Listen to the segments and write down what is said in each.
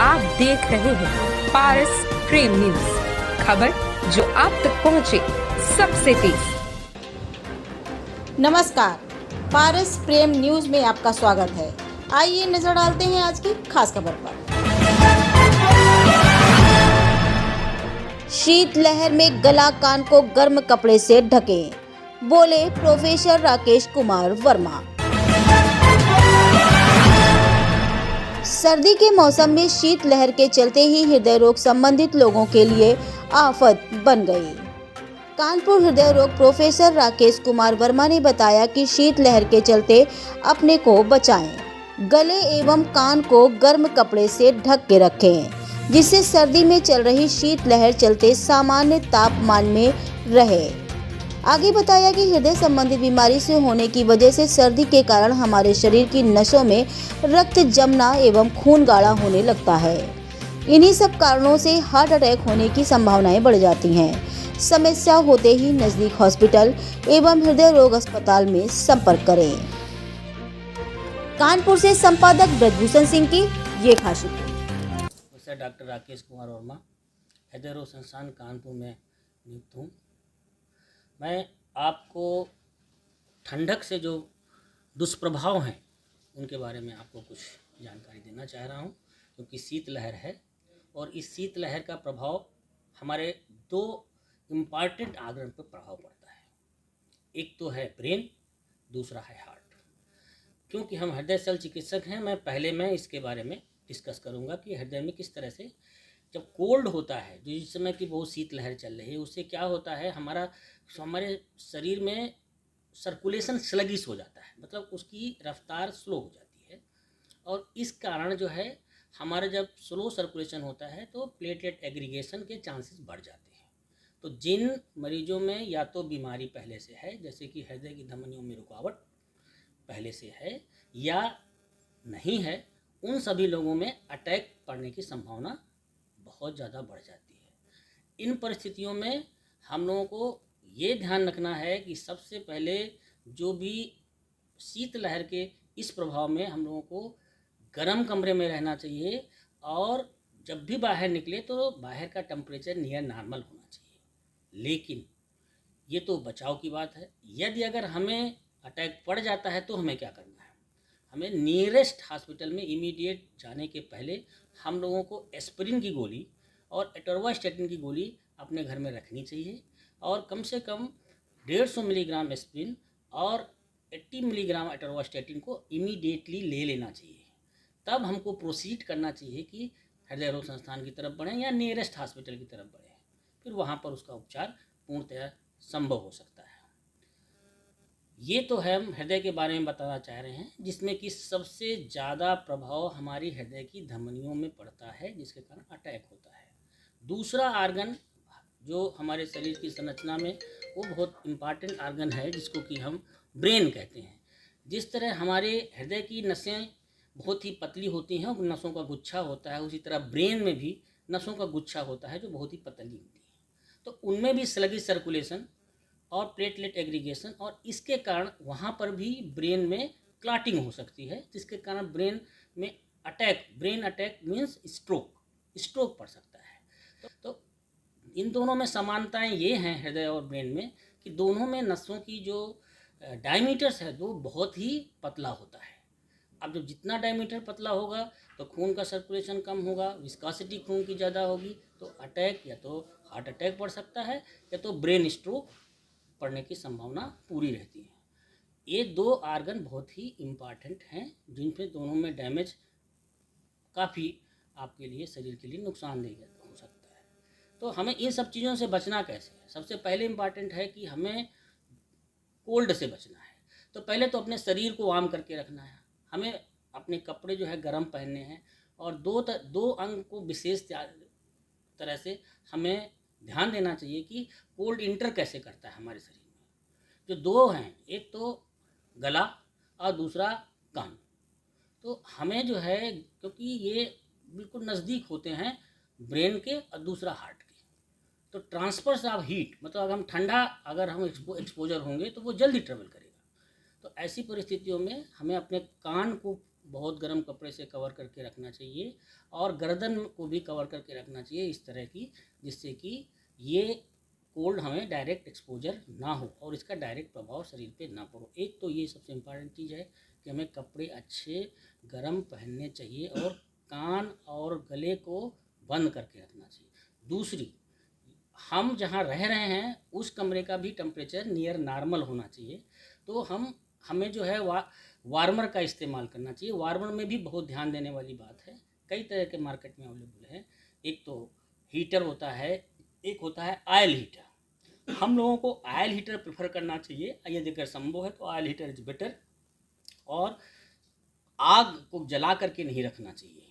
आप देख रहे हैं पारस प्रेम न्यूज, खबर जो आप तक पहुंचे सबसे तेज। नमस्कार, पारस प्रेम न्यूज में आपका स्वागत है। आइए नजर डालते हैं आज की खास खबर पर। शीतलहर में गला कान को गर्म कपड़े से ढके, बोले प्रोफेसर राकेश कुमार वर्मा। सर्दी के मौसम में शीतलहर के चलते ही हृदय रोग संबंधित लोगों के लिए आफत बन गई। कानपुर हृदय रोग प्रोफेसर राकेश कुमार वर्मा ने बताया कि शीतलहर के चलते अपने को बचाएं, गले एवं कान को गर्म कपड़े से ढक के रखें, जिससे सर्दी में चल रही शीतलहर चलते सामान्य तापमान में रहे। आगे बताया कि हृदय संबंधी बीमारी से होने की वजह से सर्दी के कारण हमारे शरीर की नसों में रक्त जमना एवं खून गाढ़ा होने लगता है। इन्हीं सब कारणों से हार्ट अटैक होने की संभावनाएं बढ़ जाती हैं। समस्या होते ही नजदीक हॉस्पिटल एवं हृदय रोग अस्पताल में संपर्क करें। कानपुर से संपादक ब्रजभूषण सिंह की ये खास रिपोर्ट। डॉक्टर राकेश कुमार वर्मा, हृदय रोग संस्थान कानपुर में नियुक्त हूँ। मैं आपको ठंडक से जो दुष्प्रभाव हैं उनके बारे में आपको कुछ जानकारी देना चाह रहा हूँ, क्योंकि शीतलहर है और इस शीतलहर का प्रभाव हमारे दो इम्पॉर्टेंट आर्गन पर प्रभाव पड़ता है। एक तो है ब्रेन, दूसरा है हार्ट। क्योंकि हम हृदय शल्य चिकित्सक हैं, मैं इसके बारे में डिस्कस करूँगा कि हृदय में किस तरह से जब कोल्ड होता है, जो जिस समय की बहुत शीतलहर चल रही है, उससे क्या होता है, हमारे शरीर में सर्कुलेशन स्लगिश हो जाता है, मतलब उसकी रफ्तार स्लो हो जाती है। और इस कारण जो है हमारा जब स्लो सर्कुलेशन होता है तो प्लेटलेट एग्रीगेशन के चांसेस बढ़ जाते हैं। तो जिन मरीजों में या तो बीमारी पहले से है, जैसे कि हृदय की धमनियों में रुकावट पहले से है या नहीं है, उन सभी लोगों में अटैक पड़ने की संभावना बहुत ज़्यादा बढ़ जाती है। इन परिस्थितियों में हम लोगों को ये ध्यान रखना है कि सबसे पहले जो भी शीतलहर के इस प्रभाव में हम लोगों को गर्म कमरे में रहना चाहिए, और जब भी बाहर निकले तो बाहर का टेम्परेचर नियर नॉर्मल होना चाहिए। लेकिन ये तो बचाव की बात है। यदि अगर हमें अटैक पड़ जाता है तो हमें क्या करना है, हमें नियरेस्ट हॉस्पिटल में इमीडिएट जाने के पहले हम लोगों को एस्पिरिन की गोली और एटोरवास्टैटिन की गोली अपने घर में रखनी चाहिए, और कम से कम 150 मिलीग्राम एस्पिरिन और 80 मिलीग्राम एटोरवास्टैटिन को इमीडिएटली ले लेना चाहिए। तब हमको प्रोसीड करना चाहिए कि हृदय रोग संस्थान की तरफ बढ़ें या नियरेस्ट हॉस्पिटल की तरफ बढ़ें, फिर वहाँ पर उसका उपचार पूर्णतः संभव हो सकता है। ये तो हम हृदय के बारे में बताना चाह रहे हैं, जिसमें कि सबसे ज़्यादा प्रभाव हमारी हृदय की धमनियों में पड़ता है, जिसके कारण अटैक होता है। दूसरा आर्गन जो हमारे शरीर की संरचना में वो बहुत इम्पॉर्टेंट आर्गन है, जिसको कि हम ब्रेन कहते हैं। जिस तरह हमारे हृदय की नसें बहुत ही पतली होती हैं और नसों का गुच्छा होता है, उसी तरह ब्रेन में भी नसों का गुच्छा होता है जो बहुत ही पतली होती है। तो उनमें भी स्लगिश सर्कुलेशन और प्लेटलेट एग्रीगेशन, और इसके कारण वहाँ पर भी ब्रेन में क्लॉटिंग हो सकती है, जिसके कारण ब्रेन में ब्रेन अटैक मीन्स स्ट्रोक पड़ सकता है। तो इन दोनों में समानताएं ये हैं हृदय और ब्रेन में, कि दोनों में नसों की जो डायमीटर्स है वो बहुत ही पतला होता है। अब जब जितना डायमीटर पतला होगा तो खून का सर्कुलेशन कम होगा, विस्कोसिटी खून की ज़्यादा होगी, तो अटैक या तो हार्ट अटैक पड़ सकता है या तो ब्रेन स्ट्रोक पड़ने की संभावना पूरी रहती है। ये दो आर्गन बहुत ही इम्पॉर्टेंट हैं, जिन पे दोनों में डैमेज काफ़ी आपके लिए शरीर के लिए नुकसानदेह हो सकता है। तो हमें इन सब चीज़ों से बचना कैसे है? सबसे पहले इम्पॉर्टेंट है कि हमें कोल्ड से बचना है। तो पहले तो अपने शरीर को वार्म करके रखना है, हमें अपने कपड़े जो है गर्म पहनने हैं, और दो अंग को विशेष तरह से हमें ध्यान देना चाहिए कि कोल्ड इंटर कैसे करता है हमारे शरीर में। जो दो हैं, एक तो गला और दूसरा कान। तो हमें जो है, क्योंकि ये बिल्कुल नज़दीक होते हैं ब्रेन के और दूसरा हार्ट के, तो ट्रांसफर्स ऑफ हीट, मतलब अगर हम ठंडा एक्सपोजर होंगे तो वो जल्दी ट्रेवल करेगा। तो ऐसी परिस्थितियों में हमें अपने कान को बहुत गर्म कपड़े से कवर करके रखना चाहिए और गर्दन को भी कवर करके रखना चाहिए इस तरह की, जिससे कि ये कोल्ड हमें डायरेक्ट एक्सपोजर ना हो और इसका डायरेक्ट प्रभाव शरीर पे ना पड़ो। एक तो ये सबसे इम्पॉर्टेंट चीज़ है कि हमें कपड़े अच्छे गर्म पहनने चाहिए और कान और गले को बंद करके रखना चाहिए। दूसरी, हम जहाँ रह रहे हैं उस कमरे का भी टेम्परेचर नियर नॉर्मल होना चाहिए। तो हमें जो है वार्मर का इस्तेमाल करना चाहिए। वार्मर में भी बहुत ध्यान देने वाली बात है, कई तरह के मार्केट में अवेलेबल है। एक तो हीटर होता है, एक होता है ऑयल हीटर। हम लोगों को ऑयल हीटर प्रेफर करना चाहिए, यदि अगर संभव है तो ऑयल हीटर इज बेटर। और आग को जला करके नहीं रखना चाहिए,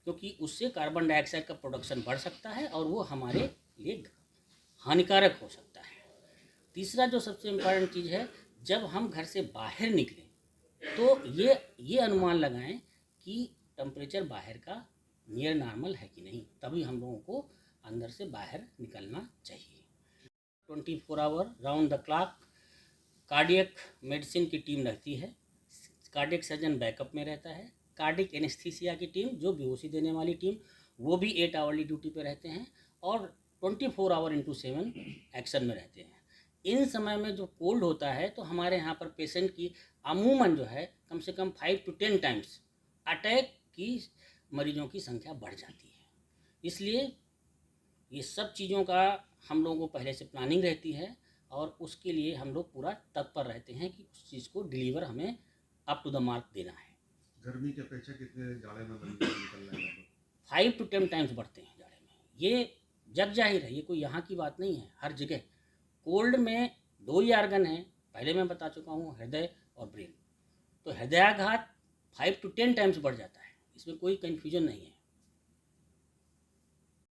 क्योंकि उससे कार्बन डाइऑक्साइड का प्रोडक्शन बढ़ सकता है और वो हमारे लिए हानिकारक हो सकता है। तीसरा जो सबसे इम्पॉर्टेंट चीज़ है, जब हम घर से बाहर निकलें तो ये अनुमान लगाएं कि टेम्परेचर बाहर का नियर नॉर्मल है कि नहीं, तभी हम लोगों को अंदर से बाहर निकलना चाहिए। 24 hour round the clock cardiac medicine की टीम रहती है। कार्डियक सर्जन बैकअप में रहता है। कार्डिक एनेस्थीसिया की टीम, जो बेहोशी देने वाली टीम, वो भी 8 आवरली ड्यूटी पे रहते हैं और 24 आवर इंटू 7 एक्शन में रहते हैं। इन समय में जो कोल्ड होता है तो हमारे यहाँ पर पेशेंट की अमूमन जो है कम से कम 5 to 10 टाइम्स अटैक की मरीजों की संख्या बढ़ जाती है। इसलिए ये सब चीज़ों का हम लोगों को पहले से प्लानिंग रहती है और उसके लिए हम लोग पूरा तत्पर रहते हैं कि उस चीज़ को डिलीवर हमें अप टू द मार्क देना है। गर्मी की अपेक्षा कितने जाड़े में निकलना है? 5 to 10 टाइम्स बढ़ते हैं जाड़े में। ये जग जाहिर है, ये कोई यहाँ की बात नहीं है, हर जगह। कोल्ड में 2 ही आर्गन हैं, पहले मैं बता चुका हूँ, हृदय और ब्रेन। तो हृदयाघात 5 to 10 टाइम्स बढ़ जाता है, इसमें कोई कन्फ्यूजन नहीं है।